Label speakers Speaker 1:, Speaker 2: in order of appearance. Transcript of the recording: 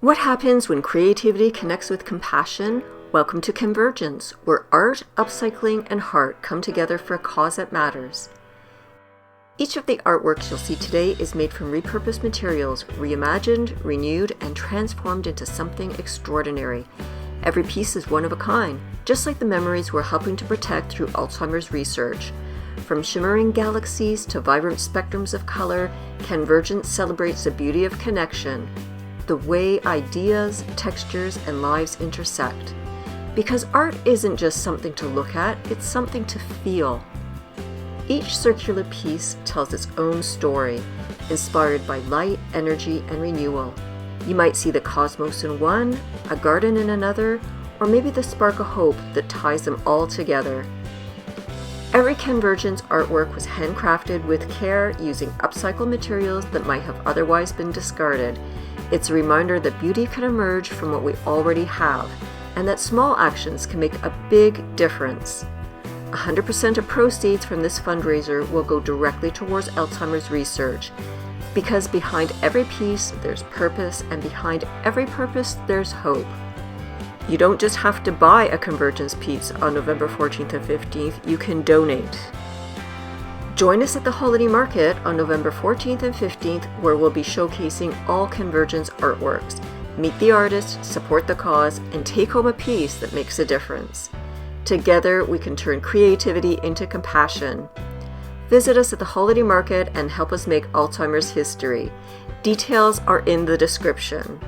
Speaker 1: What happens when creativity connects with compassion? Welcome to CANvergence, where art, upcycling, and heart come together for a cause that matters. Each of the artworks you'll see today is made from repurposed materials, reimagined, renewed, and transformed into something extraordinary. Every piece is one of a kind, just like the memories we're helping to protect through Alzheimer's research. From shimmering galaxies to vibrant spectrums of color, CANvergence celebrates the beauty of connection, the way ideas, textures, and lives intersect. Because art isn't just something to look at, it's something to feel. Each circular piece tells its own story, inspired by light, energy, and renewal. You might see the cosmos in one, a garden in another, or maybe the spark of hope that ties them all together. Every CANvergence artwork was handcrafted with care using upcycled materials that might have otherwise been discarded. It's a reminder that beauty can emerge from what we already have, and that small actions can make a big difference. 100% of proceeds from this fundraiser will go directly towards Alzheimer's research, because behind every piece there's purpose, and behind every purpose there's hope. You don't just have to buy a CANvergence piece on November 14th and 15th, you can donate. Join us at the holiday market on November 14th and 15th, where we'll be showcasing all CANvergence artworks. Meet the artist, support the cause, and take home a piece that makes a difference. Together, we can turn creativity into compassion. Visit us at the holiday market and help us make Alzheimer's history. Details are in the description.